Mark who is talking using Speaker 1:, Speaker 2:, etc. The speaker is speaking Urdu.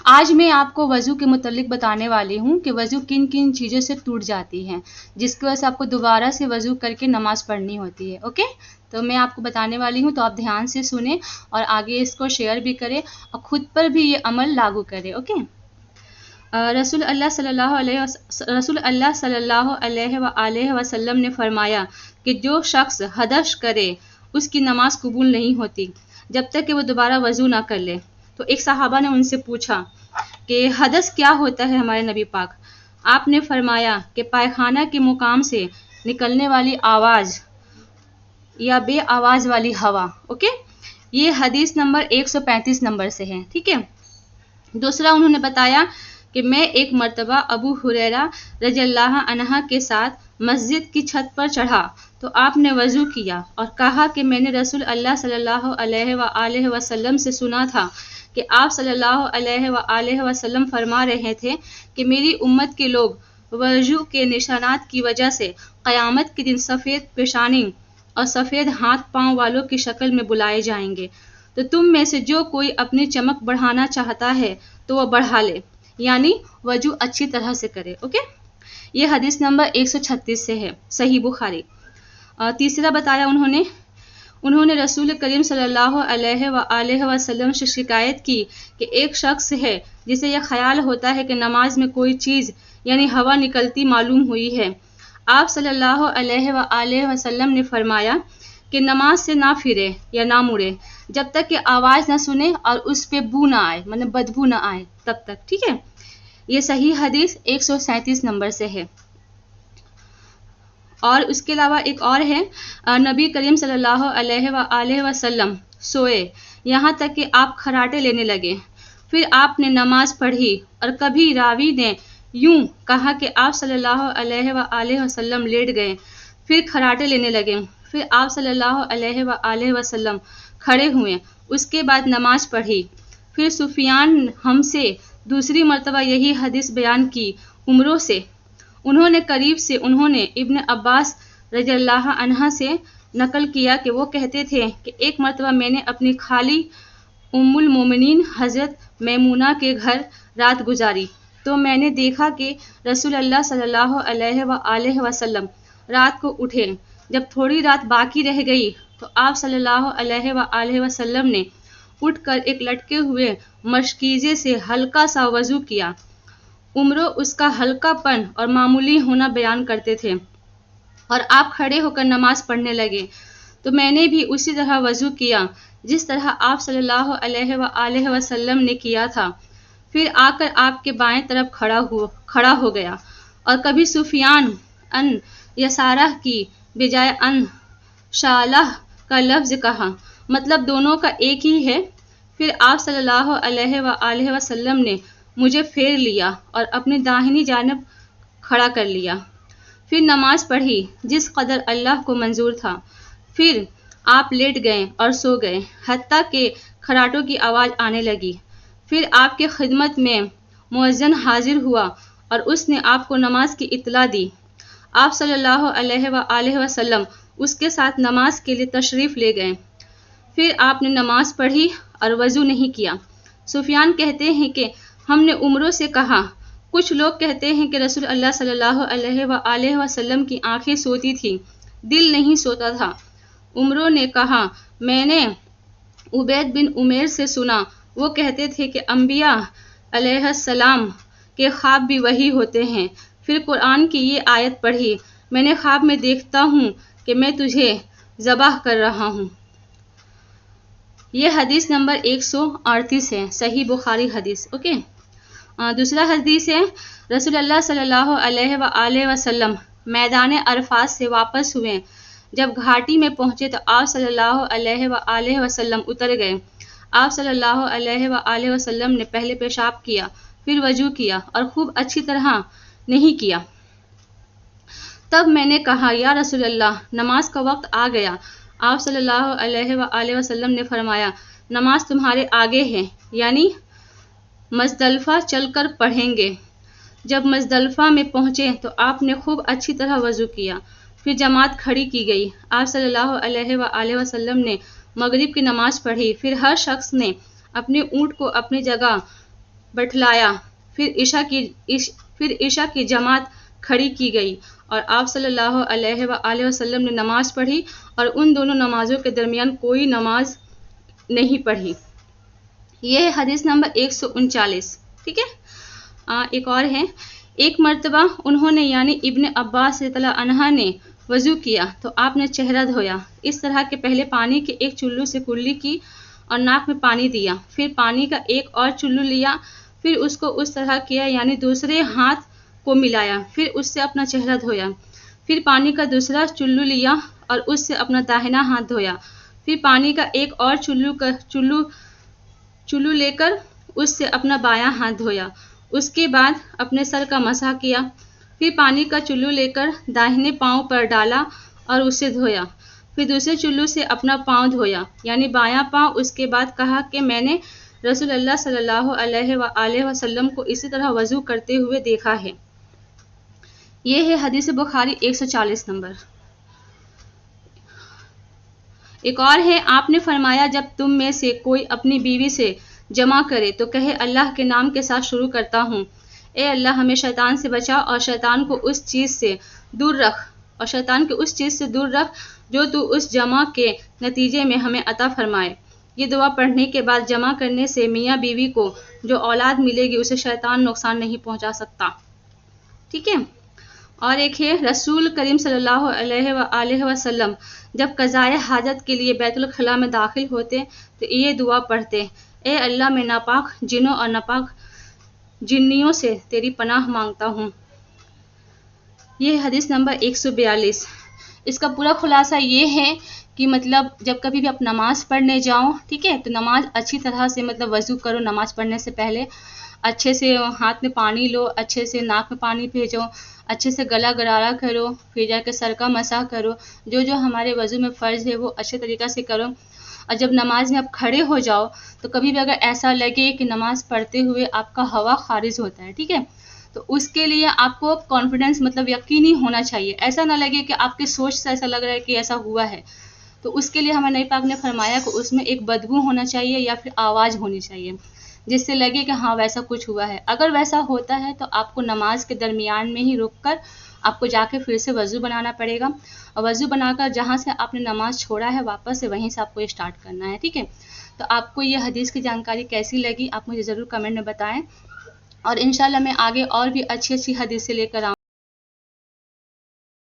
Speaker 1: آج میں آپ کو وضو کے متعلق بتانے والی ہوں کہ وضو کن کن چیزوں سے ٹوٹ جاتی ہے، جس کی وجہ سے آپ کو دوبارہ سے وضو کر کے نماز پڑھنی ہوتی ہے. اوکے، تو میں آپ کو بتانے والی ہوں، تو آپ دھیان سے سنیں اور آگے اس کو شیئر بھی کریں اور خود پر بھی یہ عمل لاگو کریں. اوکے. رسول اللہ صلی اللہ علیہ وسلم نے فرمایا کہ جو شخص حدث کرے اس کی نماز قبول نہیں ہوتی جب تک کہ وہ دوبارہ وضو نہ کر لے. تو ایک صحابہ نے ان سے پوچھا کہ حدث کیا ہوتا ہے ہمارے نبی پاک؟ آپ نے فرمایا کہ پائخانہ کے مقام سے نکلنے والی آواز یا بے آواز والی ہوا. اوکے، یہ حدیث نمبر 135 نمبر سے ہے. ٹھیک ہے. دوسرا انہوں نے بتایا کہ میں ایک مرتبہ ابو ہریرہ رضی اللہ عنہ کے ساتھ مسجد کی چھت پر چڑھا تو آپ نے وضو کیا اور کہا کہ میں نے رسول اللہ صلی اللہ علیہ وسلم سے سنا تھا کہ آپ صلی اللہ علیہ وسلم فرما رہے تھے کہ میری امت کے لوگ وضو کے نشانات کی وجہ سے قیامت کے دن سفید پیشانی اور سفید ہاتھ پاؤں والوں کی شکل میں بلائے جائیں گے. تو تم میں سے جو کوئی اپنی چمک بڑھانا چاہتا ہے تو وہ بڑھا لے، یعنی وضو اچھی طرح سے کرے. اوکے، یہ حدیث نمبر 136 سے ہے، صحیح بخاری. تیسرا بتایا انہوں نے رسول کریم صلی اللہ علیہ وسلم سے شکایت کی کہ ایک شخص ہے جسے یہ خیال ہوتا ہے کہ نماز میں کوئی چیز یعنی ہوا نکلتی معلوم ہوئی ہے. آپ صلی اللہ علیہ وسلم نے فرمایا کہ نماز سے نہ پھرے یا نہ مڑے جب تک کہ آواز نہ سنے اور اس پہ بو نہ آئے، مطلب بدبو نہ آئے تب تک. ٹھیک ہے. یہ صحیح حدیث 137 نمبر سے ہے. اور اس کے علاوہ ایک اور ہے، نبی کریم صلی اللہ علیہ وسلم سوئے یہاں تک کہ آپ کھراٹے لینے لگے، پھر آپ نے نماز پڑھی اور کبھی راوی نے یوں کہا کہ آپ صلی اللہ علیہ وسلم لیٹ گئے، پھر کھراٹے لینے لگے، پھر آپ صلی اللہ علیہ وسلم کھڑے ہوئے، اس کے بعد نماز پڑھی. پھر سفیان ہم سے دوسری مرتبہ یہی حدیث بیان کی عمروں سے. انہوں نے ابن عباس رضی اللہ عنہ سے نقل کیا کہ وہ کہتے تھے کہ ایک مرتبہ میں نے اپنی خالی ام المومنین حضرت میمونہ کے گھر رات گزاری تو میں نے دیکھا کہ رسول اللہ صلی اللہ علیہ وسلم رات کو اٹھے. جب تھوڑی رات باقی رہ گئی تو آپ صلی اللہ علیہ وسلم نے اٹھ کر ایک لٹکے ہوئے مشکیزے سے ہلکا سا وضو کیا. عمروں اس کا ہلکا پن اور معمولی ہونا بیان کرتے تھے اور آپ کھڑے ہو کر نماز پڑھنے لگے تو میں نے بھی اسی طرح وضو کیا جس طرح آپ صلی اللہ علیہ وسلم نے کیا تھا. پھر آ کر آپ کے بائیں طرف کھڑا ہو گیا اور کبھی سفیان ان یسارہ کی بجائے ان شالہ کا لفظ کہا، مطلب دونوں کا ایک ہی ہے. پھر آپ صلی اللہ علیہ وسلم نے مجھے پھیر لیا اور اپنی داہنی جانب کھڑا کر لیا. پھر نماز پڑھی جس قدر اللہ کو منظور تھا. پھر آپ لیٹ گئے اور سو گئے حتیٰ کہ کھراٹوں کی آواز آنے لگی. پھر آپ کے خدمت میں مؤذن حاضر ہوا اور اس نے آپ کو نماز کی اطلاع دی. آپ صلی اللہ علیہ وسلم اس کے ساتھ نماز کے لیے تشریف لے گئے. پھر آپ نے نماز پڑھی اور وضو نہیں کیا. سفیان کہتے ہیں کہ ہم نے عمروں سے کہا، کچھ لوگ کہتے ہیں کہ رسول اللہ صلی اللہ علیہ وسلم کی آنکھیں سوتی تھی، دل نہیں سوتا تھا. عمروں نے کہا میں نے عبید بن عمیر سے سنا، وہ کہتے تھے کہ انبیاء علیہ السلام کے خواب بھی وحی ہوتے ہیں. پھر قرآن کی یہ آیت پڑھی، میں نے خواب میں دیکھتا ہوں کہ میں تجھے ذبح کر رہا ہوں. یہ حدیث نمبر 138 ہے، صحیح بخاری حدیث. اوکے. دوسرا حدیث ہے، رسول اللہ صلی اللہ علیہ وسلم میدان عرفات سے واپس ہوئے. جب گھاٹی میں پہنچے تو آپ صلی اللہ علیہ وسلم اتر گئے. آپ صلی اللہ علیہ وسلم نے پہلے پیشاب کیا، پھر وضو کیا اور خوب اچھی طرح نہیں کیا. تب میں نے کہا یا رسول اللہ، نماز کا وقت آ گیا. آپ صلی اللہ علیہ وسلم نے فرمایا نماز تمہارے آگے ہے، یعنی مزدلفہ چل کر پڑھیں گے. جب مزدلفہ میں پہنچے تو آپ نے خوب اچھی طرح وضو کیا. پھر جماعت کھڑی کی گئی. آپ صلی اللہ علیہ وسلم نے مغرب کی نماز پڑھی. پھر ہر شخص نے اپنے اونٹ کو اپنی جگہ بٹھلایا، پھر عشاء کی جماعت کھڑی کی گئی اور آپ صلی اللہ علیہ وآلہ وسلم نے نماز پڑھی اور ان دونوں نمازوں کے درمیان کوئی نماز نہیں پڑھی۔ یہ ہے حدیث نمبر 139، ٹھیک ہے۔ ایک اور ہے، ایک مرتبہ انہوں نے یعنی ابن عباس رضی اللہ عنہ نے وضو کیا تو آپ نے چہرہ دھویا، اس طرح کہ پہلے پانی کے ایک چلو سے کلی کی اور ناک میں پانی دیا، پھر پانی کا ایک اور چلو لیا، پھر اس کو اس طرح کیا یعنی دوسرے ہاتھ کو ملایا، پھر اس سے اپنا چہرہ دھویا، پھر پانی کا دوسرا چلو لیا اور اس سے اپنا داہنا ہاتھ دھویا، پھر پانی کا ایک اور چلو لے کر اس سے اپنا بایاں ہاتھ دھویا، اس کے بعد اپنے سر کا مسح کیا، پھر پانی کا چلو لے کر داہنے پاؤں پر ڈالا اور اسے دھویا، پھر دوسرے چلو سے اپنا پاؤں دھویا یعنی بایاں پاؤں، اس کے بعد کہا کہ میں نے رسول اللہ صلی اللہ علیہ وآلہ وسلم کو اسی طرح وضو کرتے ہوئے دیکھا ہے۔ یہ ہے حدیث بخاری 140 نمبر۔ ایک اور ہے، آپ نے فرمایا جب تم میں سے کوئی اپنی بیوی سے جمع کرے تو کہے اللہ کے نام کے ساتھ شروع کرتا ہوں، اے اللہ ہمیں شیطان سے بچا اور شیطان کو اس چیز سے دور رکھ جو تو اس جمع کے نتیجے میں ہمیں عطا فرمائے۔ یہ دعا پڑھنے کے بعد جمع کرنے سے میاں بیوی کو جو اولاد ملے گی اسے شیطان نقصان نہیں پہنچا سکتا، ٹھیک ہے۔ اور ایک ہے، رسول کریم صلی اللہ علیہ وآلہ وسلم جب قضائے حاجت کے لیے بیت الخلاء میں داخل ہوتے تو یہ دعا پڑھتے، اے اللہ میں ناپاک جنوں اور ناپاک جنیوں سے تیری پناہ مانگتا ہوں۔ یہ حدیث نمبر 142۔ اس کا پورا خلاصہ یہ ہے کہ مطلب جب کبھی بھی آپ نماز پڑھنے جاؤ، ٹھیک ہے، تو نماز اچھی طرح سے مطلب وضو کرو، نماز پڑھنے سے پہلے اچھے سے ہاتھ میں پانی لو، اچھے سے ناک میں پانی بھیجو، اچھے سے گلا گرارا کرو، پھر جا کے سر کا مسح کرو، جو ہمارے وضو میں فرض ہے وہ اچھے طریقہ سے کرو۔ اور جب نماز میں آپ کھڑے ہو جاؤ تو کبھی بھی اگر ایسا لگے کہ نماز پڑھتے ہوئے آپ کا ہوا خارج ہوتا ہے، ٹھیک ہے، تو اس کے لیے آپ کو کانفیڈنس مطلب یقینی ہونا چاہیے، ایسا نہ لگے کہ آپ کی سوچ سے ایسا لگ رہا ہے کہ ایسا ہوا ہے، تو اس کے لیے ہمارے نبی پاک نے فرمایا کہ اس میں ایک بدبو ہونا چاہیے یا پھر آواز ہونی چاہیے جس سے لگے کہ ہاں ویسا کچھ ہوا ہے۔ اگر ویسا ہوتا ہے تو آپ کو نماز کے درمیان میں ہی رک کر آپ کو جا کے پھر سے وضو بنانا پڑے گا، اور وضو بنا کر جہاں سے آپ نے نماز چھوڑا ہے واپس سے وہیں سے آپ کو اسٹارٹ کرنا ہے، ٹھیک ہے۔ تو آپ کو یہ حدیث کی جانکاری کیسی لگی آپ مجھے ضرور کمنٹ میں بتائیں، اور انشاءاللہ میں آگے اور بھی اچھی حدیثیں لے کر آؤں